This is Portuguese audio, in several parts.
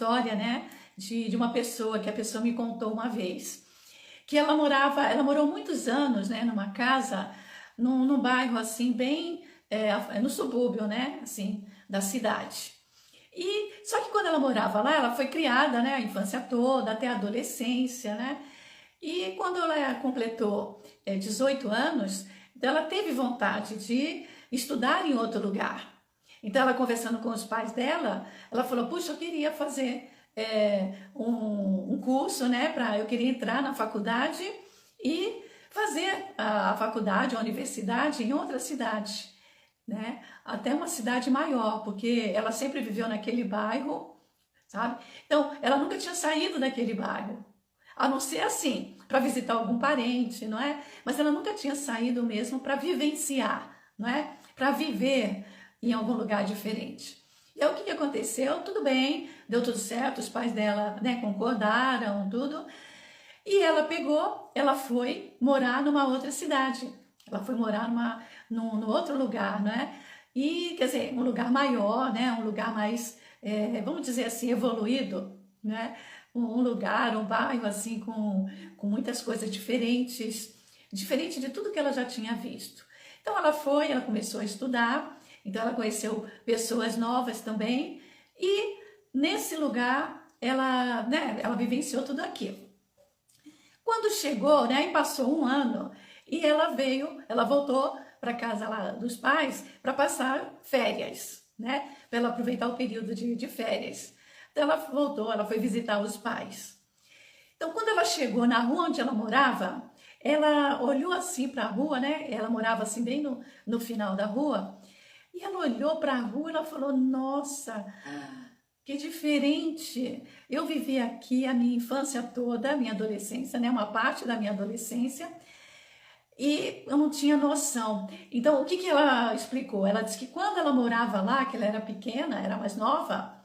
história, né, de uma pessoa, que a pessoa me contou uma vez, que ela morou muitos anos, né, numa casa, num bairro assim, bem, no subúrbio, né, assim, da cidade. E só que quando ela morava lá, ela foi criada, né, a infância toda, até a adolescência, né? E quando ela completou 18 anos, ela teve vontade de estudar em outro lugar. Então, ela conversando com os pais dela, ela falou: puxa, eu queria fazer um curso, né? Eu queria entrar na faculdade e fazer a faculdade, a universidade em outra cidade, né? Até uma cidade maior, porque ela sempre viveu naquele bairro, sabe? Então, ela nunca tinha saído daquele bairro, a não ser assim, para visitar algum parente, não é? Mas ela nunca tinha saído mesmo para vivenciar, não é? Para viver em algum lugar diferente. E aí o que aconteceu? Tudo bem, deu tudo certo, os pais dela, né, concordaram, tudo. E ela foi morar numa outra cidade. Ela foi morar num outro lugar, né? E, quer dizer, um lugar maior, né? Um lugar mais, vamos dizer assim, evoluído, né? Um lugar, um bairro, assim, com muitas coisas diferentes, diferente de tudo que ela já tinha visto. Então, ela começou a estudar, então ela conheceu pessoas novas também, e nesse lugar, ela vivenciou tudo aquilo. Quando chegou, né, e passou um ano, e ela voltou para casa lá dos pais para passar férias, né, para ela aproveitar o período de férias. Então ela voltou, ela foi visitar os pais. Então quando ela chegou na rua onde ela morava, ela olhou assim para a rua, né, ela morava assim bem no final da rua, e ela olhou para a rua e ela falou: nossa, que diferente! Eu vivi aqui a minha infância toda, a minha adolescência, né? Uma parte da minha adolescência, e eu não tinha noção. Então, o que ela explicou? Ela disse que quando ela morava lá, que ela era pequena, era mais nova,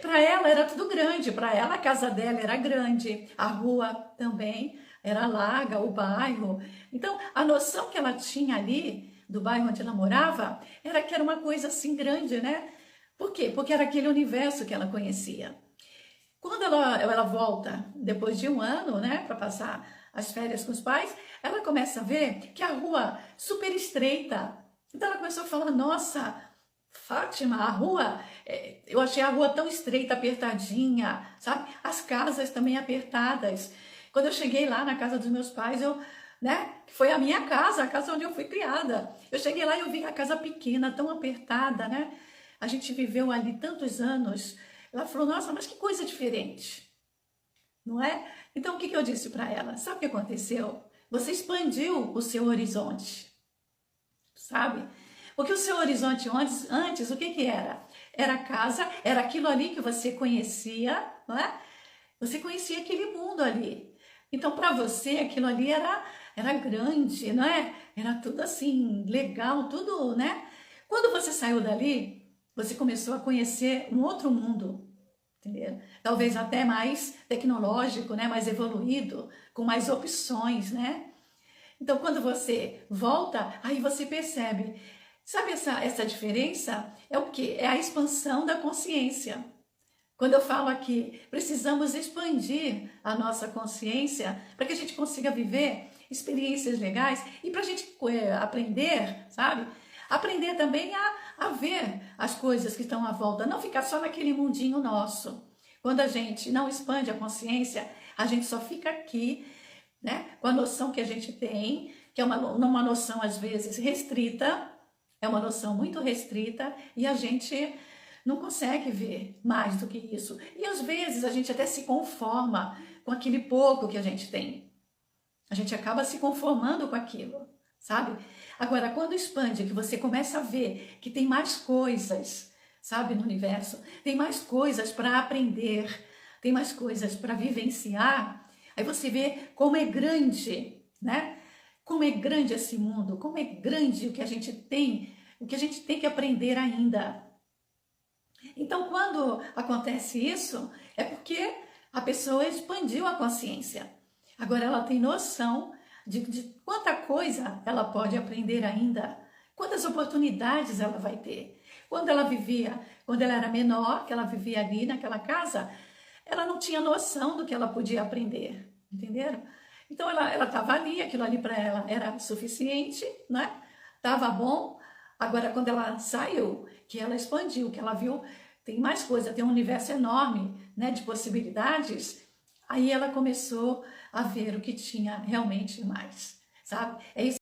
para ela era tudo grande. Para ela, a casa dela era grande, a rua também era larga, o bairro. Então, a noção que ela tinha ali, do bairro onde ela morava, era que era uma coisa assim grande, né? Por quê? Porque era aquele universo que ela conhecia. Quando ela volta, depois de um ano, né, para passar as férias com os pais, ela começa a ver que a rua é super estreita. Então ela começou a falar: nossa, Fátima, a rua, eu achei a rua tão estreita, apertadinha, sabe? As casas também apertadas. Quando eu cheguei lá na casa dos meus pais, né, que foi a minha casa, a casa onde eu fui criada. Eu cheguei lá e eu vi a casa pequena, tão apertada, né? A gente viveu ali tantos anos. Ela falou: nossa, mas que coisa diferente, não é? Então, o que eu disse para ela? Sabe o que aconteceu? Você expandiu o seu horizonte, sabe? Porque o seu horizonte antes o que era? Era a casa, era aquilo ali que você conhecia, não é? Você conhecia aquele mundo ali. Então, para você, aquilo ali era grande, não é? Era tudo assim, legal, tudo, né? Quando você saiu dali, você começou a conhecer um outro mundo, entendeu? Talvez até mais tecnológico, né? Mais evoluído, com mais opções, né? Então, quando você volta, aí você percebe. Sabe essa diferença? É o quê? É a expansão da consciência. Quando eu falo aqui, precisamos expandir a nossa consciência para que a gente consiga viver experiências legais e para a gente aprender, sabe? Aprender também a ver as coisas que estão à volta, não ficar só naquele mundinho nosso. Quando a gente não expande a consciência, a gente só fica aqui, né, com a noção que a gente tem, que é uma noção às vezes restrita, é uma noção muito restrita, e a gente não consegue ver mais do que isso. E às vezes a gente até se conforma com aquele pouco que a gente tem. A gente acaba se conformando com aquilo, sabe? Agora, quando expande, que você começa a ver que tem mais coisas, sabe, no universo, tem mais coisas para aprender, tem mais coisas para vivenciar, aí você vê como é grande, né? Como é grande esse mundo, como é grande o que a gente tem que aprender ainda. Então, quando acontece isso, é porque a pessoa expandiu a consciência. Agora ela tem noção de quanta coisa ela pode aprender ainda, quantas oportunidades ela vai ter, Quando quando ela era menor, que ela vivia ali naquela casa, ela não tinha noção do que ela podia aprender, entenderam? Então ela estava ali, aquilo ali para ela era suficiente, né? Tava bom. Agora quando ela saiu, que ela expandiu, que ela viu, tem mais coisa, tem um universo enorme, né, de possibilidades, aí ela começou a ver o que tinha realmente mais, sabe? É isso.